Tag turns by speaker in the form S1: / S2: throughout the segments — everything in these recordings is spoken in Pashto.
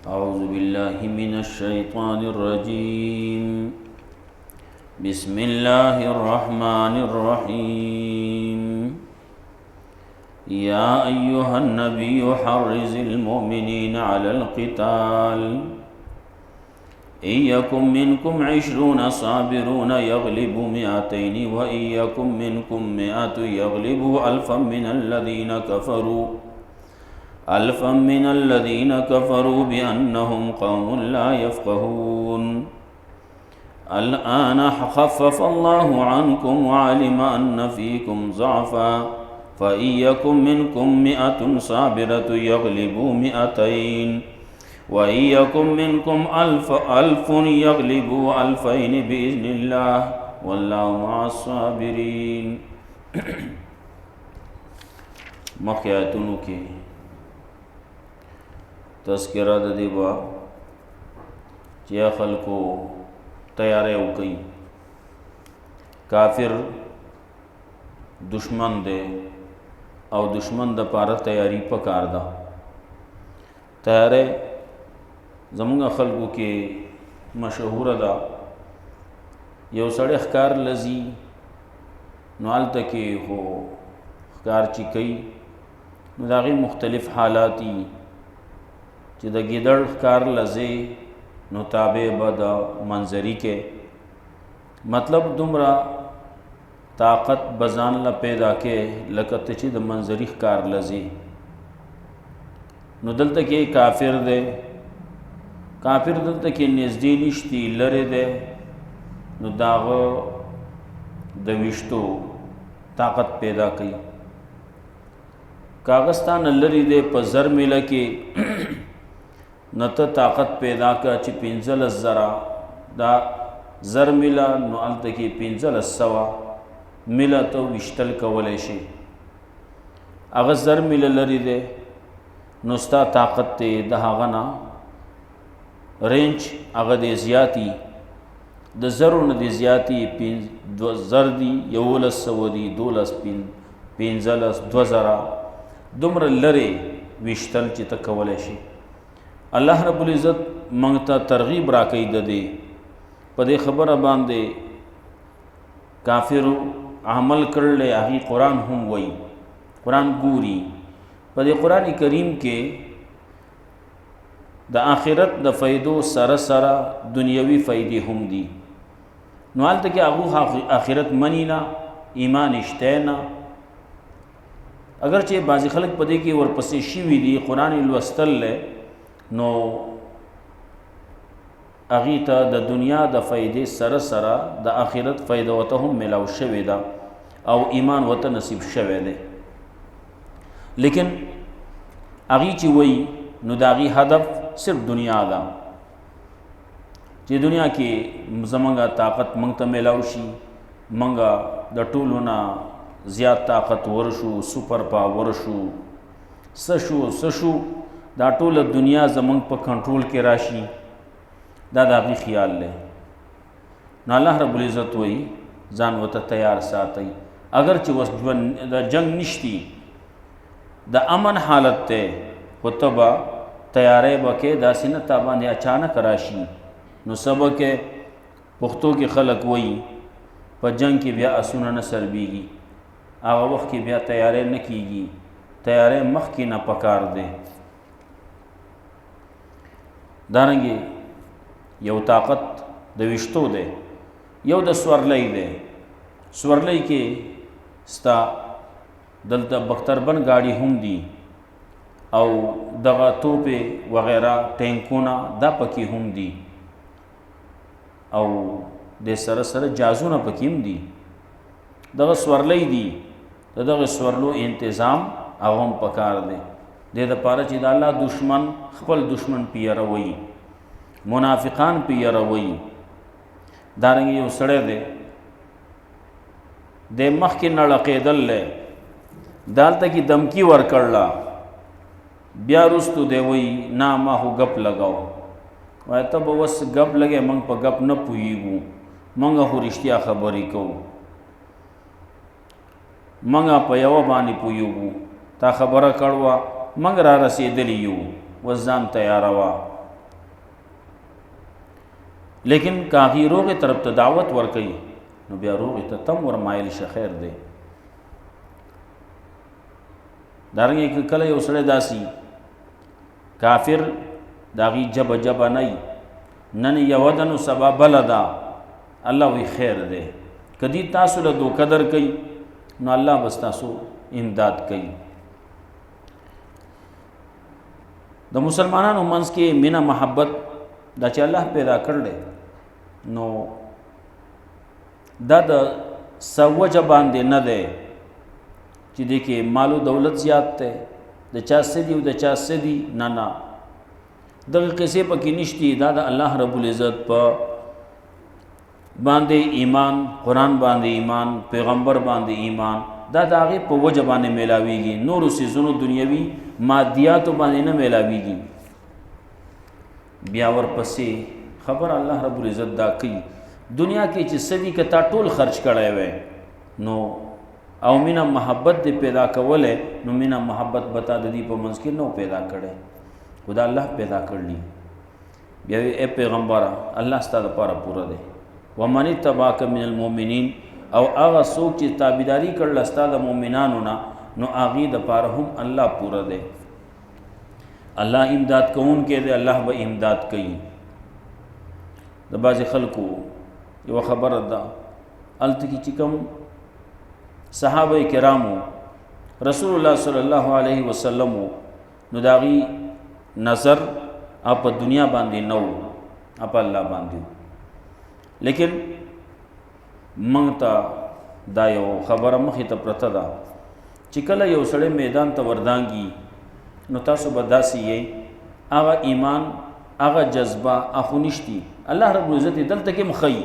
S1: أعوذ بالله من الشيطان الرجيم بسم الله الرحمن الرحيم يا أيها النبي حرض المؤمنين على القتال إن يكن منكم 20 صابرون يغلبوا 200 وإن يكن منكم 100 يغلبوا ألفا من الذين كفروا بأنهم قوم لا يفقهون الآن خفف الله عنكم وعلم أن فيكم ضعفا فإن يكن منكم 100 صابرة يغلبوا 200 وإن يكن منكم ألف يغلبوا 2000 بإذن الله والله مع الصابرين مخیاتونو کی تذکرہ د دې با چې خلکو تیارې وکړي کافر دشمن دی او دشمن د پاره تیاری پکار ده تیارې زمونږ خلکو کې مشهور ده یو سړی ښکار لذي نو هلته کې خو ښکار چې کوي نو د هغې مختلف حالات دي چې د ګیدړ ښکار لځې نو تابع به د منظري کې مطلب دومره طاقت بزان له پیدا کې لکه ته چې د منظري ښکار لځې نو دلته کې کافر دی کافر دلته کې نږدې نشتی لرې دی نو د هغه د ویشتو طاقت پیدا کوي کاغستان لرې دی په زر میله کې نته طاقت پیدا کا چې 15,000 دا زر میله نو هلته کې 1500 میله ته ویشتل کولی شي هغه زر میله لرې دی نو ستا طاقت دی د هغه نه رینج هغه دی زیاتی د زرو نه دی زیاتی زر دی 1100 دی 12 15 2000 دومره لرې ویشتل چې ته کولی شي الله رب العزت موږ ته ترغیب راکوي د دې په دې خبره باندې کافرو عمل کړلی هغې قرآن هم وایي قرآن ګوري په دې قرآن کریم کې د آخرت د فایدو سره سره دنیوي فایدې هم دي نو هلته کې هغه آخرت مني نه ایمان شته نه اگر چې بعضې خلک په دې کې ورپسې شوي دي قرآن لوستل نو هغې ته د دنیا د فایدې سره سره د آخرت فایده ورته هم میلاو شوې ده او ایمان ورته نصیب شوی دی لیکن هغې چې وایي نو د هغې هدف صرف دنیا ده چې دنیا کې زمونږ طاقت موږ ته میلاو شي موږ د ټولو نه زیات طاقت ورشو سپر پاور شو څه شو دا ټوله دنیا زمونږ په کنټرول کې راشي دا د هغې خیال دی نو الله رب العزت وایي ځان ورته تیار ساتئ اگر چې اوس د جنگ نشتی د امن حالت دی خو ته به تیاری به کې داسې نه تا باندې اچانک راشي نو سبا کې پښتو کې خلک وایي په جنگ کې بیا اسونه نه سربیږي هغه وخت کې بیا تیاری نه کیږي تیاری مخکې نه پکار دی دارنګې یو طاقت د ویشتو دی یو د سورلی دی سورلی کې ستا دلته بختربند گاڑی هم دي او دغه توپې وغیره ټینکونه دا پکې هم دي او د سره سره جازونه پکې هم دي دغه سورلی دي دغه سورلو انتظام هغه هم پکار دی د دې دپاره چې د الله دشمن خپل دشمن پې یروي منافقان پې یروي دارنګې یو سړی دی د مخکې نه لقېدل دی دالته کې دمکی ورکړله بیا وروستو دی وایي نه ما خو ګپ لګاو وایي ته به اوس ګپ لګې موږ په ګپ نه پوهېږو موږ خو رښتیا خبرې کوو موږ په یوه باندې پوهېږو تا خبره کړوه موږ را رسېدلی یو اوس ځان تیاروه لیکن کاغی روغ طرف ته دعوت ورکي نو بیا روغ ته تم ور مایل شه خیر دی. دارنګه کله یو سړی داسي کافر داغي جب نه نن یو دنو سبب بلدا الله وی خیر دی. کدی تاسو له دو قدر کوي نو الله بس تاسو امداد کوي. د مسلمانانو منځ کې مینا محبت دا چې الله پیدا کړل نو دا د سوجه باندې نه دی چې د کې مالو دولت زیات ته د چا سدي او د چا سدي نه نه دغه قصې پکې نشتی. دا د الله رب العزت په باندې ایمان، قرآن باندې ایمان، پیغمبر باندې ایمان، دا د هغې په وجه باندې میلاویږي. نورو څیزونو دنیوي مادیاتو باندې نه میلاویږي. بیا ورپسې خبر الله رب العزت دا کوي دنیا کې چې سدي که تا ټول خرچ کړی وی نو او مینا محبت دې پیدا کولی نو مینا محبت بتا د دې په منځ کې نو پیدا کړی، خدا الله پیدا کړلی. بیا اے پیغمبره الله ستا دپاره پوره دی. ومن اتبعک من المؤمنین او هغه څوک چې تابعداري کړله ستا د مؤمنانو نه نو هغې دپاره هم الله پوره دی. الله امداد کوونکی دی، الله به امداد کوي. د بعضې خلکو یوه خبره ده هلته کې چې کوم صحابه کرامو رسول الله صلی الله علیه وسلم نو د هغې نظر په دنیا باندې نه و، په الله باندې. لیکن موږ ته دا یو خبره مخې ته پرته ده چې کله یو سړی میدان ته وردانګي نو تاسو به داسې یې هغه ایمان هغه جذبه اخو نشتی. الله رب العزت دلته کې مخی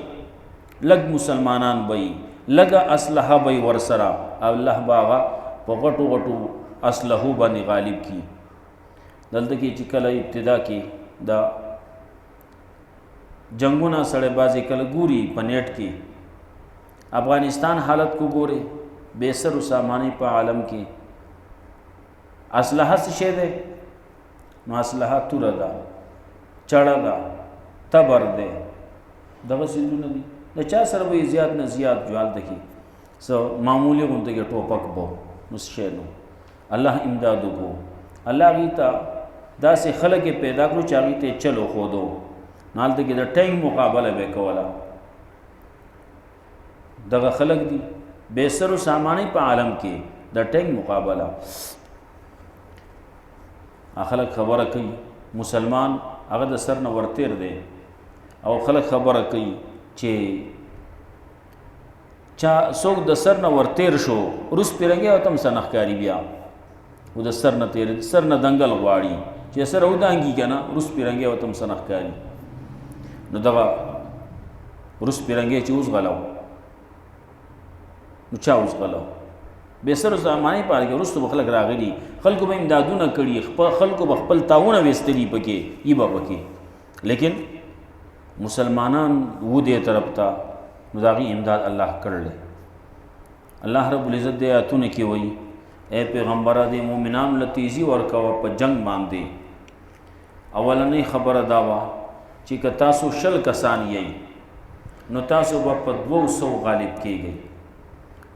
S1: لږ مسلمانان به یي، لږه اسلحه به یي ورسره، او الله به هغه په غټو غټو اسلحو باندې غالب کي. دلته کې چې کله ابتدا کې دا جنگونه سړی بعضې کله ګوري په نیټ کې افغانستان حالت کو ګوري بے سر و سامانی په عالم کې اسلحه څه شی دی نو اسلحه توره ده، چړه ده، تبر دی، دغه څیزونه دي. د چا سره به زیات نه زیات جو هلته کې څه معمولي غونته کې ټوپک به نو څه شی نو الله امداد وکړو. الله هغې ته داسې خلک پیدا کړو چې هغې ته یې چل وښودو نو هلته کې د ټینک مقابله به یې کوله. دغه خلک دي بے سر و سامانی په عالم کې د ټینک مقابله. خلک خبره کوي مسلمان هغه د سر نه ورتیر دی او خلک خبره کوي چې چا څوک د سر نه ورتیر شو روس پیرنګي او تم سنخکاری بیا و د سر نه تیر سر نه دنګل غواړي چې سر او دانګي کنه روس پیرنګي او تم سنخکاری. نو دغه روس پیرنګي چې اوس غلاو نو چا اوس غلاو بے سر زمانه پاره کې وروسته خلک راغلي، خلکو به امدادونه کړي، خپل خلکو به خپل تاونه وستلی پکې ای به پکې. لیکن مسلمانان و دې طرف ته نو د هغې امداد الله کړلی. الله رب العزت دې آیتونه کې وایي اے پیغمبره د مؤمنانو له تیزي ورکوه په جنگ باندې. اولنۍ خبره دا وه چې که تاسو 100 کسان یئ نو تاسو به په 200 غالب کیږئ.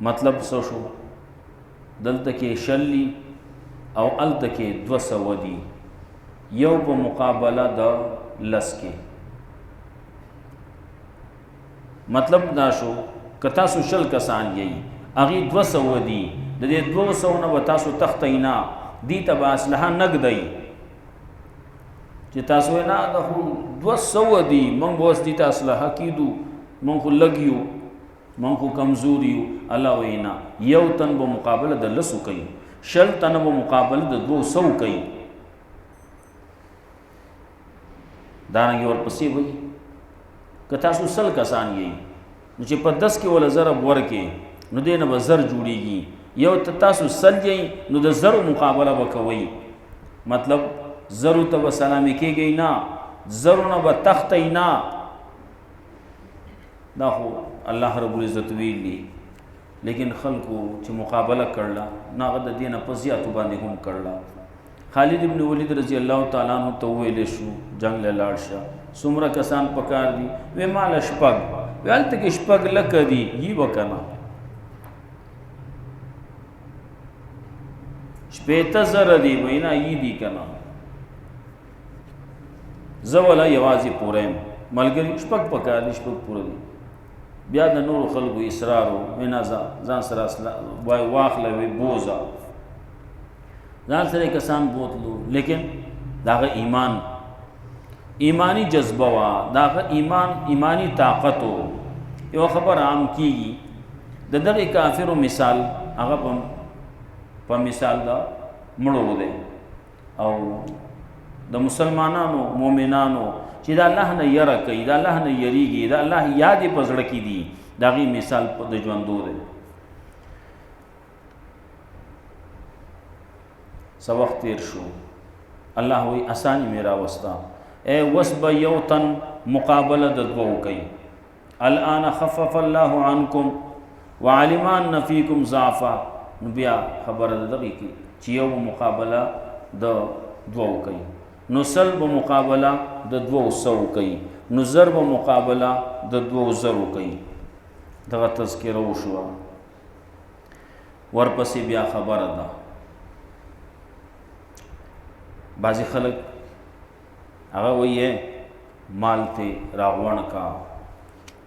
S1: مطلب څه شو؟ دلته کې 100 او هلته کې 200 دي، یو په مقابله د 10 کې. مطلب دا شو که تاسو 100 کسان یئ هغې 200 دي، د دې 200 نه به تاسو تښتئ نه، دې ته به اسلحه نږدئ چې تاسو یې نه دا خو 200 دي موږ به اوس دې ته اسلحه کیدو، موږ خو لږ یو، موږ خو کمزور یو. الله وایي نه، یو تن به مقابله د 10 کوي، 100 تنه به مقابله د 200 کوي. دارنګې ورپسې وایي که تاسو 100 کسان یئ نو چې په 10 کې وله ضرب ورکې نو دې نه به زر جوړېږي. یو ته تاسو 100 یئ نو د زرو مقابله به کوئ. مطلب زرو ته به سلامي کېږئ نه، زرو نه به تښتئ نه. دا خو الله رب العزت ویلی. لیکن خلکو چې مقابله کړله نو هغه د دې نه په زیاتو باندې هم کړله. خالد ابن ولید رضی الله تعالی عنہ ته ویل شو جنگ له لاړ شه څومره کسان پکار دي وې مال شپږ ویلته کې شپږ لکه دي یی وکنه شپېته زره دي وینا یی دي کنه زولا یوازې پورم ملګری شپږ پکار دي شپږ پوره دي بیا د نور خلکو اصرار وینا ځان سره وای واخله وی بوزا ځان سره کسان بوتلو لیکن داغه ایمانی جذبه وا داغه ایمانی طاقت یو خبر عام کیږي د دغه کافرو مثال هغه په مثال دا مړو دی او د مسلمانانو مؤمنانو چې د الله نه یره کوي د الله نه یریږي د الله یاد په زړه کې دي دغه مثال په د ژوندو دی سو وخت تیر شو الله وی اسانی میرا وستا اے وسب یوتن مقابله د دوو کوي الان خفف الله عنكم وعلم ان فيكم ضعفا بیا خبر دغه کی چې یو مقابله د دوو کوي نو سلب مقابله د دوو سو کوي نو ضرب مقابله د دوو زرو کوي دغه تذکره وشو ورپسې بیا خبره ده بعضی خلق هغه وایي مال ته راغون کا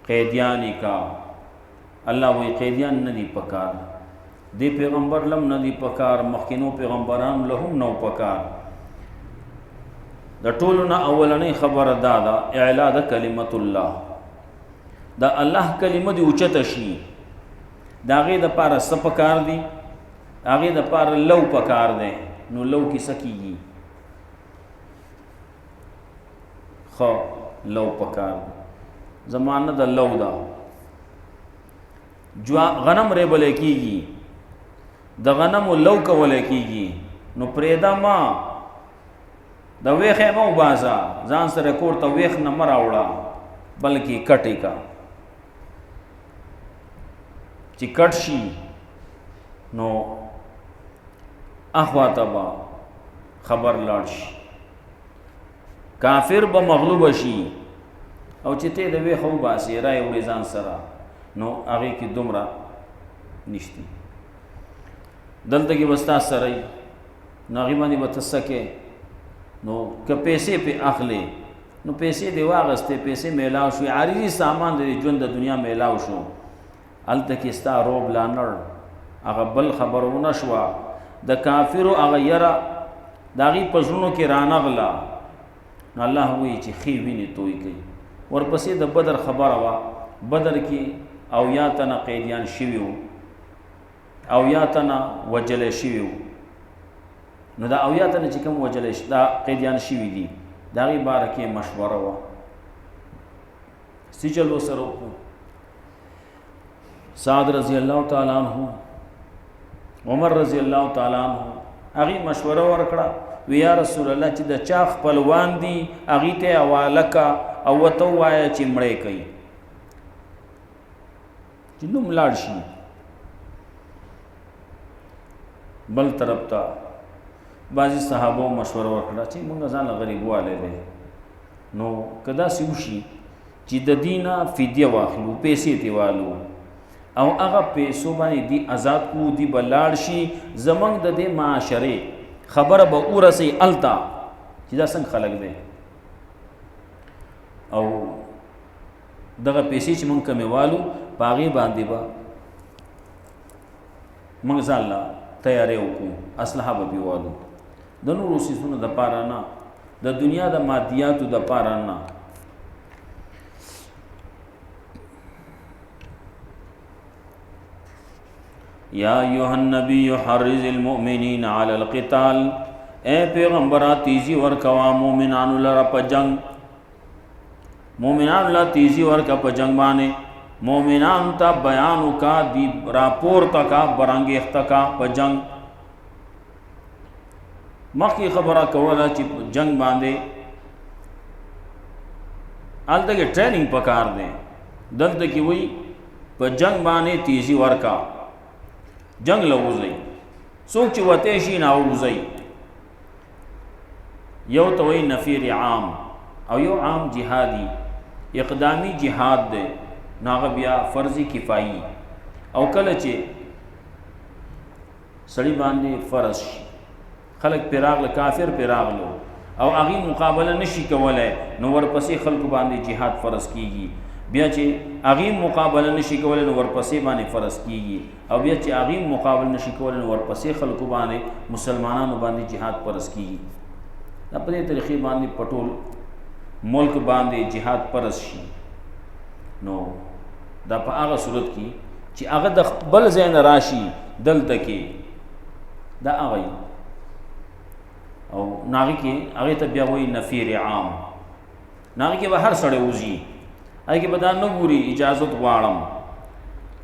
S1: قیدیانی کا الله وی قیدیان نه دی پکار دی پیغمبر لم نه دی پکار مخکینو پیغمبران لهم نو پکار د ټولو نه اولنې خبره دا اعلا د کلمت الله دا الله کلمه دی اوچته شي دا غي د پاره سپکار دی هغه د پاره لو پکار دی نو لو کی سکیږي خو لو پکار زمانه د لو دا غنم ری بلې کیږي د غنم لو کولې کیږي نو پرېدا ما د وېخه مو بازا ځان سره کور ته وېخ نه مراوړه بلکې کټی کا چې کټ شي نو اخوا تبا خبر لاړ شي کافر به مغلوب شي او چې ته د وېخو باسي راي وړي ځان سره نو هغه کې دومره نشتی دلته کې وستا سره نو هغه باندې وتسکه نو که پیسې په اخلي نو پیسې دی واغسته پیسې میلاو شو عارضی سامان د ژوند د دنیا میلاو شو الته کې ستا روب لانر هغه بل خبرونه شو د کافرو هغه یرا داغي پزړونو کې رانغلا نو الله وی چې خې ویني توي کوي ورپسې د بدر خبره وا بدر کې او یا تنا قیدیان شویو او یا تنا وجل شویو نو دا او یا تنا چې کوم وجل دا قیدیان شوی دي دا غي بارکه مشوره وا سجل وسرو سعد رضی الله تعالی عنہ عمر رضی الله تعالی عنہ هغه مشوره ورکړه ویا رسول الله چې د چا خپلوان دي هغه ته حواله کا او وته وای چې مړې کوي چې نو ملاړ شي بل طرف ته بعضی صحابه مشوره ورکړه چې موږ ځان غریب والے دي نو کدا سوشي چې د دینه فدیه واخلو پیسې دیوالو او هغه پیسو باندې دی آزاد کو دی بلاړ شي زمنګ د دې معاشره خبره به اورسي التا چې دا څنګه خلق دي او دغه پیسې چې مونږ کمیوالو باغی باندې با مونږ ځاله تیارې وکړو اسلحه به بیوالو د نورو سيزونو د پاره نه د دنیا د مادیاتو د پاره نه یا ایها النبی حرز المؤمنین علی القتال اے پیغمبر تیزی ورکوا مومنانو لرا په جنگ مومنانو لرا تیزی ورکا په جنگ باندې مومنان ته بیان کا دی راپور تکا برانګ اختکا په جنگ مخکې خبره کوله چې جنگ باندې الته کې ټریننګ پکار دی دلته کې وای په جنگ باندې تیزی ورکا جنگ لوزي څوک چې وته شي نه وزي یو ته وایي نفیر عام او یو عام جهادي اقدامی جهاد دی نو هغه بیا فرض کفایي او کله چې سړی باندې فرض شي خلق پې راغله کافر پې راغلو او هغې مقابله نشي کولی نو ورپسې خلکو باندې جهاد فرض کیږي بیا چې هغې مقابله نشي کولی نو ورپسې باندې فرض کیږي او بیا چې هغې مقابله نشي کولی نو ورپسې خلکو باندې مسلمانانو باندې جهاد فرض کیږي دا په دې طریقې باندې په ټول ملک باندې جهاد فرض شي نو دا په هغه صورت کې چې هغه د بل ځای نه راشي دلته کې دا هغه او ناغي کې هغه ته بیا وایي نفیر عام ناغي کې به هر سړی وځي هغه کې به دا نه ګوري اجازت غواړم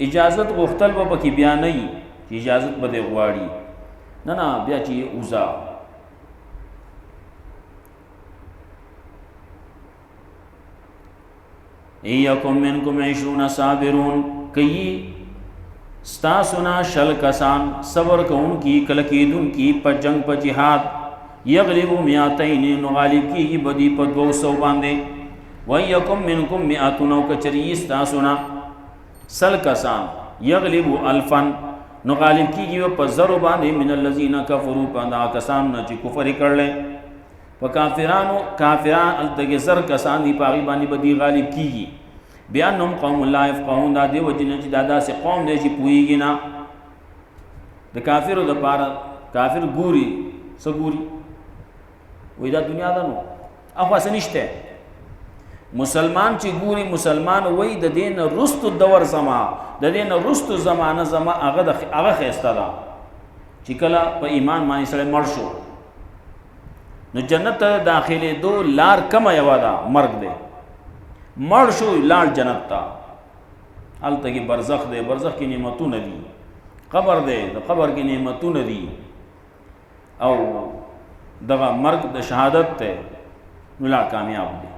S1: اجازت غوښتل به پکې بیا نه وي چې اجازت به دې غواړي نه بیا چې وځه ایکم منکم 20 صابرون کئی ستاسونا شل کسان صبر کون کی کلکیدن کی پر جنگ پر جہاد یغلبو میاتین نو غالب کی بدی پر 200 باندے ویکم منکم میاتنو کچری ستاسونا سل کسان یغلبو الفن نو غالب کی پر زرو باندے من اللذین کفرو پاندا کسان نا چی کفر کر لیں پا کافران التگی زر کسان دی پاغی بانی بدی غالب کی گی بیانم قوم اللہ افقہون دا دے وجنہ چی دادا سے قوم دے چی پوئی گی نا دا کافر دا پارا کافر گوری سا گوری وی دا دنیا دا نو اخوا سنشتے مسلمان چی گوری مسلمان وی دا دین رست دور زما دا دین رست زمانہ زما اغا خیستا دا چی کلا پا ایمان مانی سڑے مر شو نو جنت داخل دو لار کم یوا دا مرگ دے مر شو لار جنت تا حال تکی برزخ دے برزخ کی نعمتوں ندی قبر دے قبر کی نعمتوں ندی او دغا مرگ دا شہادت تے نو لار کامیاب دے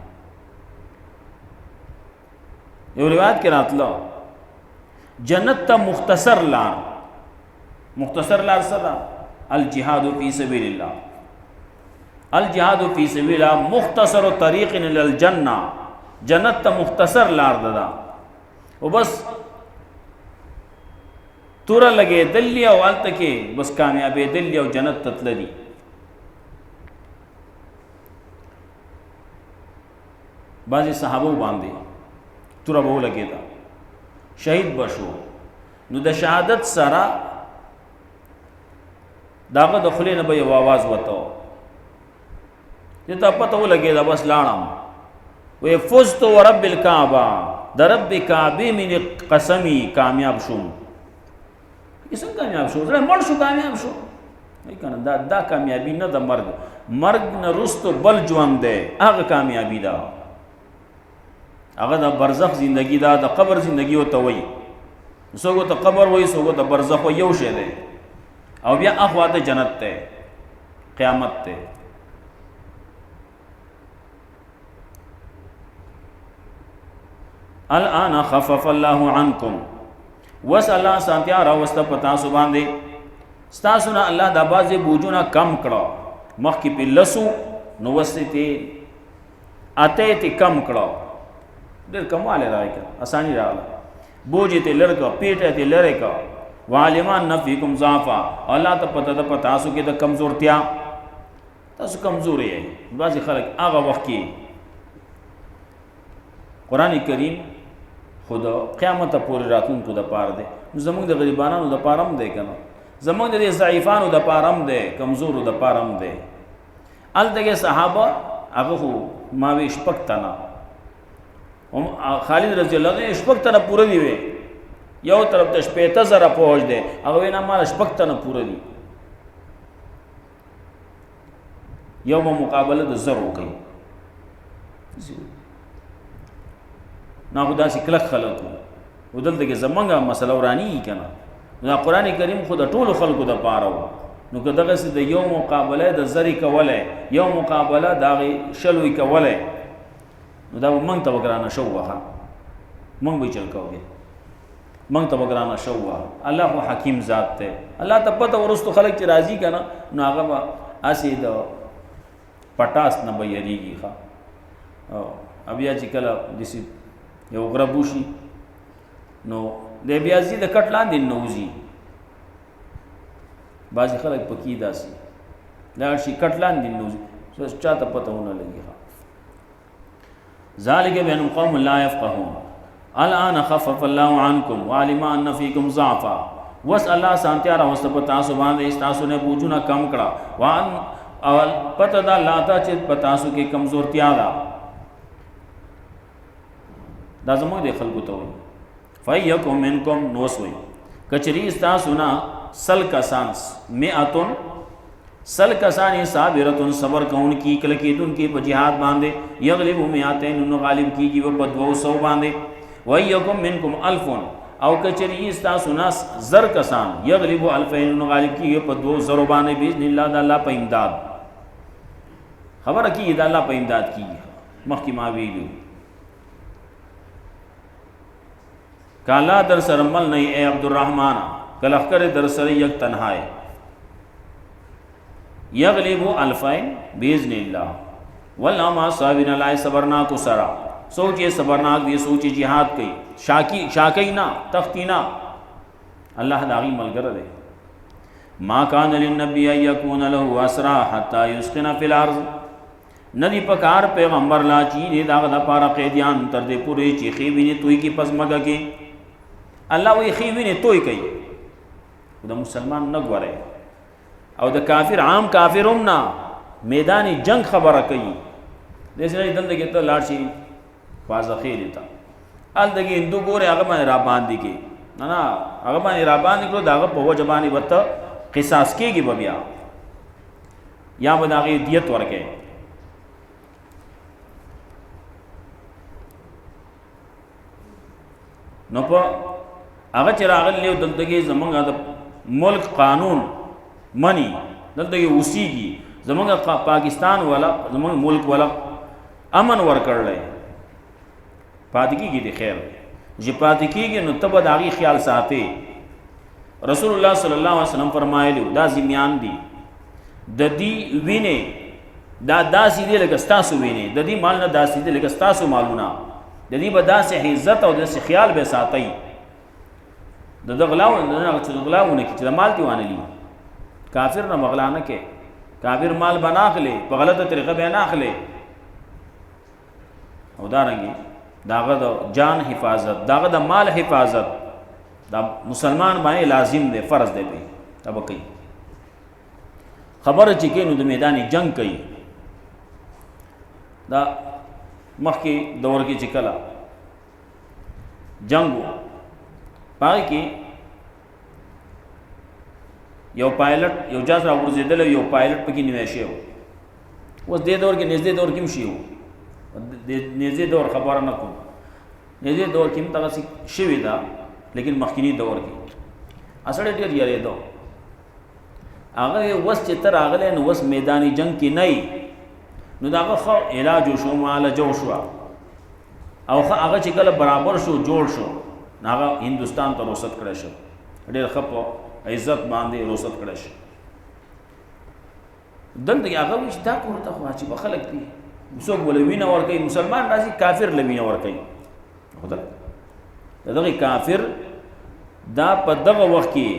S1: یہ روایت کے رات لو جنت تا مختصر لار صدا الجہاد فی سبیل اللہ الجہاد فی سبیل اللہ مختصر طریق للجنہ جنت تا مختصر لار ددا و بس تورا لگے دلی او آلتا کے بس کامیابی دلی او جنت تتلدی بعضی صحابو باندے تورا بہو لگے دا شہید بشو نو دا شہادت سارا داغا دخلے نبی آواز وطاو جتا پتہ ہو لگے دا بس لانم وی فزتو ورب الکعبہ دا رب کعبی من قسمی کامیاب شوم کسن کامیاب شو مر شو کامیاب شو دا کامیابی نا دا مرگ نا رستو بل جوان دے آغا کامیابی دا آغا دا برزخ زندگی دا قبر زندگی ہوتا وی سوگو تا قبر وی سوگو تا برزخ وی یو شے دے او بیا اخوات جنت تے قیامت تے الان خفف اللہ عنکم وس اللہ سانتیا راوستا پتا سبان دے ستاسونا اللہ دا بازی بوجونا کم کرو مخ کی پی لسو نوستی تے آتے تے کم کرو دیر کم والے رائے کر آسانی رائے بوجی تے لرکا پیٹے تے لرکا وعالمان نفیکم ضعفا اللہ تا پتا سو کہ دا کمزور تیا تاسو کمزوری ہے بازی خلق آغا وقت کی قرآن کریم خدا قیامت پوری راتون کو دا پار دے زمان دا غریبانانو دا پارم دے کنا زمان دا ضعیفانو دا پارم دے کمزورو دا پارم دے ال دگے صحابہ اگه خو ماوی شپکتنا خالد رضی اللہ عنہ شپکتنا پورا دی وے یو طرف ته شپیته زره پوج دی هغه وینا مال شپکتنه پوره دی یو مقابله د زرو کوي نا خدا سي کلک خلقو ودلته زمونږه مسله ورانی کنه دا قران کریم خود ټول خلقو د پاره نو که دغه سي د یو مقابله د زری کوله یو مقابله د شلوي کوله نو دا مونږ ته وګرانه شو وها مونږ به چل کوو منگ تا بگرانا شووا اللہ کو حکیم ذات تے اللہ تا پتہ ورستو خلق چی راضی کنا نو آگا با آسی دا پټاس نه به یریږي ښه. او بیا چې کله داسې یو غره بوشي نو دی بیا ځي د کټ لاندې نه وځي. بعضې خلک پکې داسې لاړ شي کټ لاندې نه وځي چا ته پته ونه لګي. ذلک بأنهم قوم لا يفقهون الآن خفف الله عنكم وعلم ان فيكم ضعفا. وس الله سانتیا راوسته په تاسو باندې تاسو نه بوجونه کم کړه وان اول پته دا الله ته چې په تاسو کې کمزورتیا ده. دا زموږ د خلکو ته وایي فیکم منکم نوسوي کچری تاسو نه سل کسان مئتون سل کسان صابرتون صبر کون کی کل کیدون کی په جهاد باندې یغلب مئتین نو غالب کیږي په 200 باندې ویکم منکم الفون او کچری تاسو نه زر کسان یغلب الفین نو غالب کیږي په 200 باندې باذن الله د الله په امداد. خبره کی د الله په امداد کیږي. مخکې ما ویلو کالا در سره مل نه اے عبدالرحمن کلخکر در سره یک تنہائے یغلب الفین باذن اللہ والله ما صابرین اللہ صبرناک سرا سوچے صبرناک بھی سوچے جہاد کئی شاکی نا تختی نا اللہ داغی ملگر دے. ما کان للنبی ان یکون له اسرا حتی یسکن فی الارض ندی پکار پیغمبر لا چی دے داغ دا پارا قیدیان تر دے پورے چی خیبینی توی کی پس مگا کی اللہ وی خیبینی توی کئی دا مسلمان نگوارے او دا کافر عام کافر امنا میدانی جنگ خبر کئی جیسے نہیں دل دگی تو لارشی بازا خیلی تا آل دگی ہندو گورے آگا مانی رابان دی کی نا آگا مانی رابان دی کرو دا آگا پہو جبانی بتا قصاص کی گی ببیا یا بدا آگی دیت ورکے. نو پا آگا چراغل لیو دلتگی زمانگا دا ملک قانون منی دلتگی اسی کی زمانگا پاکستان والا زمانگا ملک والا امن ورکر لے پاتکی کی دی خیر جی پاتکی کی نو تب داغی خیال ساتے. رسول اللہ صلی اللہ علیہ وسلم فرمائے لیو دا زمیان دی دا دی وینے دا سیدے لگستاسو وینے دا دی مالنا دا سیدے لگستاسو مالونا دا دی با دا سے حیزت او دا سے خیال بے ساتای دا غلاو نکی چی دا مال تیوانے لی کافر نہ مغلا نہ کے کافر مال بنا لے پا غلط طریقہ بے ناخ لے او دارنگی داغا دا جان حفاظت داغا دا مال حفاظت دا مسلمان بانے لازم دے فرض دے پہ تب کئی خبر چکے نو دا میدانی جنگ کئی دا مخ کی دور کی چکلا جنگو پاگی کی یو پایلٹ یو جاس را ورزیدل یو پایلٹ پکی نویشی ہو وہ دے دور کے نزدے دور کم شی ہو نزدے دور خبر نہ کو نزدے دور کم تغا سی شوی دا لیکن مخینی دور کی اصل دیر یاری دو آگا یہ وس چتر آگا لین وس میدانی جنگ کی نئی نو دا آگا خواہ علاجو شو مالا جو شو او خواہ آگا چکل برابر شو جوڑ شو آگا ہندوستان تا روست کرے شو دیر خپو عزت باندې روست کړی شي. دلته هغه وایي دا کور ته خو چې به خلک دي څوک به له وینه ورکوي مسلمان راځي کافر له وینه ورکوي خو دغه کافر دا په دغه وخت کې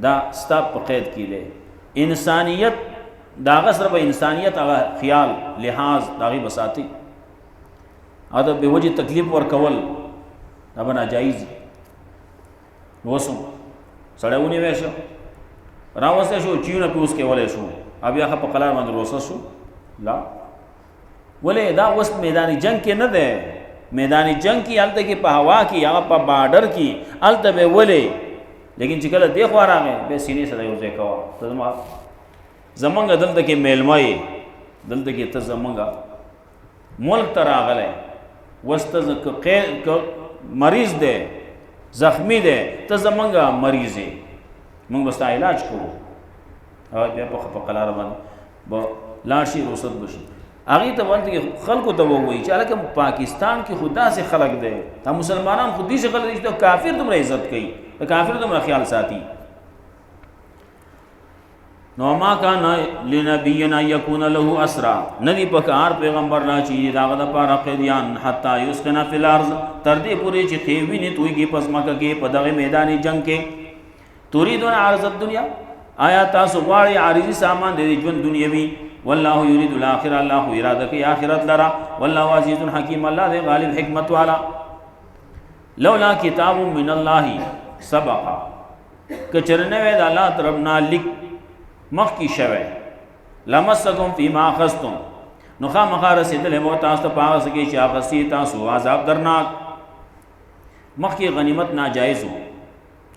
S1: دا ستا په قید کې دی انسانیت دا هغه سره به انسانیت هغه خیال لحاظ د هغې به ساتي او د بې وجې تکلیف ورکول دا به ناجایز نو اوس سړی ونیوی شو راوستی شو چیونه پې اوس کولی شو او بیا ښه په قلار باندې روسه شو لا ولې دا اوس میدان جنگ کې نه دی میدان جنگ کې هلته کې په هوا کې هغه په بارډر کې هلته به ولې لیکن چې کله دې خوا راغی بیا سینې سره یو ځای کوه ته زمونږ دلته کې میلمه یې دلته کې ته زمونږ ملک ته راغلی اوس ته مریض دی زخمی دی ته زمونږ مریض یې مونږ به ستا علاج کوو او بیا په قلاره باندې به لاړ شي رخصت به شي هغې ته ورته خلکو ته ووایي چې هلکه پاکستان کې خو داسې خلک دی دا مسلمانان خو داسې خلک دي چې کافر دومره عزت کوي د کافر دومره خیال ساتي نو ما کان لنبینا یکون له اسرا ندی پکار پیغمبر لا چی داغه د پاره قیدیان حتا یسکن فی الارض تر دې پوری چې خېوی نه توي کې پس مکه کې په دغه میدان جنگ کې تريدون عرض الدنيا آیا تاسو غواړئ عارضی سامان د ژوند دنیوي والله یرید الاخره الله اراده کوي آخرت لرا والله عزیز حکیم الله دې غالب حکمت والا لولا کتاب من الله سبق کچرنه د الله طرفنا لیک مخ کی شوه لمسکم فيما اخذتم نو خامخا رسیدل مو تاسو ته پاس کې چې اخسی تاسو عذاب درناک مخ کی غنیمت ناجایز وو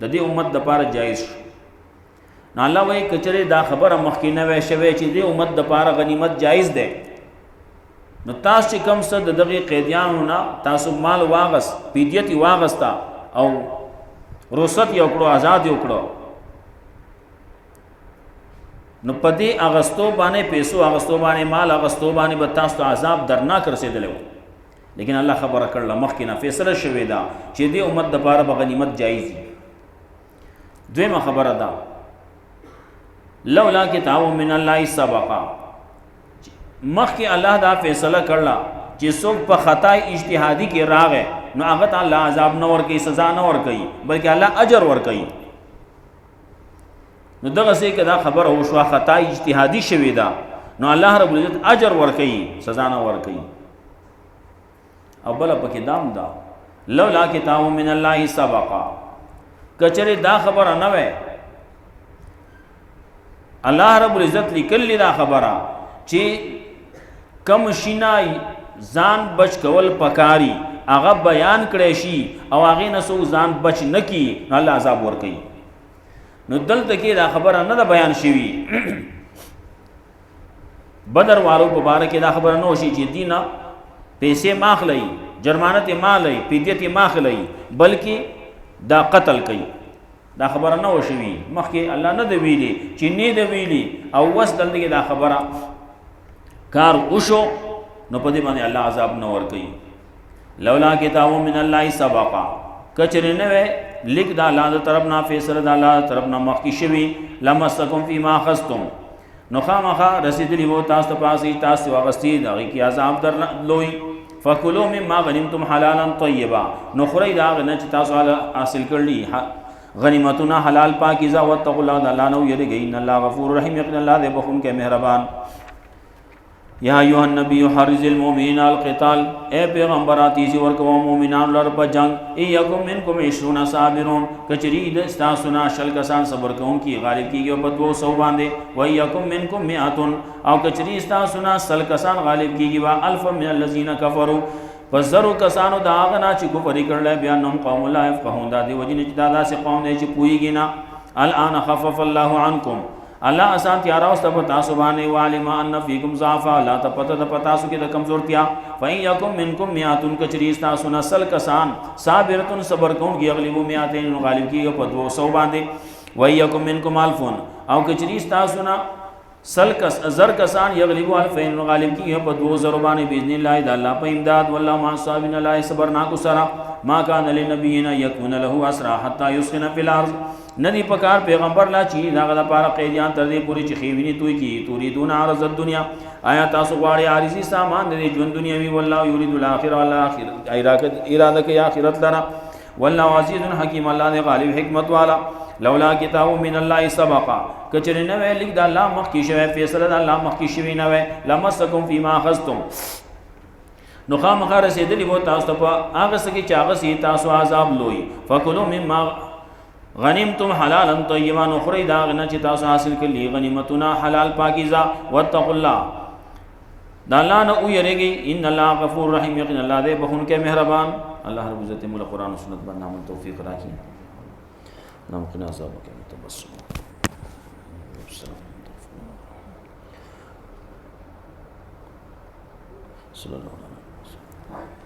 S1: د دې امت د پاره جایز شو نو الله وای کچره دا خبره مخ کې نه وای شوه چې دې امت د پاره غنیمت جایز ده نو تاسو چې کم څه دغه قیدیانو نه تاسو مال واغس پیډیتی واغستا او رخصت یو کړو آزاد یو کړو نو پدې اغستو باندې پیسو اغستو باندې مال اغستو باندې به تاسو عذاب درناک رسیدلو لیکن الله خبره کړل مخکې نه فیصله شوې ده چې دې امت د پاره به غنیمت جایز دي دویمه خبره ده لولا کتاب من الله سبقا مخکې الله دا فیصله کړل چې څوک په خطا اجتهادي کې راغی نو هغه ته الله عذاب نه ورکوي سزا نه ورکوي بلکې الله اجر ورکوي نو دغه څه کدا خبر او شو خطا اجتهادي شوی دا نو الله رب العزت اجر ورکي سزا نه ورکي او بل پکې دام دا لولا کتاب من الله سبقا کچره دا خبره نه وای الله رب العزت لیکل دا خبره چې کم شینای ځان بچ کول پکاري هغه بیان کړي شي او هغه نسو ځان بچ نکی نو الله عذاب ورکي نو دلته کې دا خبره نه ده بیان شوی بدر والو مبارک دا خبره نو شي چې دینه پیسې ماخلي جرمانت مالي پیډیت ماخلي بلکې دا قتل کوي دا خبره نه وشوي مخکې الله نه دی ویلي چې نه دی ویلي او وس دلته کې دا خبره کار وشو نو په دې باندې الله عذاب نه ور کوي لولا کتاب من الله سبقا کچره نه وي لیک دا الله د طرف نه فیصله دا الله طرف نه مخکې شوی لمسکم فيما اخذتم نو خامخا رسیدلی وو تاسو پاسې تاسو واغستی دغه کی عذاب در لوی فکلوا مما غنمتم حلالا طیبا نو خوري دا نه چې تاسو حاصل کړلی غنیمتونه حلال پاکیزه وتقوا الله الله نو یریږي ان الله غفور رحیم یقین الله دې بخون کې مهربان یا ایها النبی حرز المؤمنین القتال اے پیغمبر اتیزی ورکو مومنان لر په جنگ ایکم منکم 20 صابرون کچری د استاسنا شل کسان صبر کوم کی غالب کیږي په 200 باندې و ایکم منکم 100 او کچری استاسنا سل کسان غالب کیږي وا الف من الذين كفروا فزرو کسانو دا غنا چې کوپری کړل بیان نوم قوم لا يفقهون دا دی وجنه چې دا سه قوم دی چې پویږي نه الان خفف الله عنکم الله آسان تیارا واست په تاسو باندې والم ان فیکم ضعفا لا تپته د پتاسو کې د کمزورتیا فین یکم منکم میاتن کچری تاسو نسل کسان صابرتن صبر کون کی اغلبو میاتین غالب کی په 200 باندې و یکم منکم الفون او کچری تاسو نا سل کس زر کسان یغلبو الفین غالب کی په 200 باندې باذن الله د الله په امداد والله ما صابین الله صبرنا کو سرا ما کان للنبینا یکون له اسرا حتا یسکن فی الارض ندی پکار پیغمبر لا چی داغه لپاره قیدیان تر دې پوری چې خېوینی توي کی تريدون عرض الدنيا آیا تاسو غواړئ عارضی سامان دې ژوند دنیاوی والله یرید الاخره والله اراده کې اخرت لرا والله عزیز حکیم الله دې غالب حکمت والا لولا کتاب من الله سبقا کچره نه ویل د الله مخ کی شوی فیصله د الله مخ کی شوی نه وی لمسکم فيما اخذتم نو خامخا رسیدلی وو تاسو په هغه سکی چې هغه سی تاسو عذاب لوی فکلوا مما غنیمتم حلالا طیبا نخری دا غنا چې تاسو حاصل کړي غنیمتونه حلال پاکیزه واتقوا الله دا الله نه ویریږي ان الله غفور رحیم یقین الله دې بخون کې مهربان الله رب عزت مولا قرآن و سنت باندې عمل توفیق راکړي اللهم قنا عذابك تبسم صلی الله علیه وسلم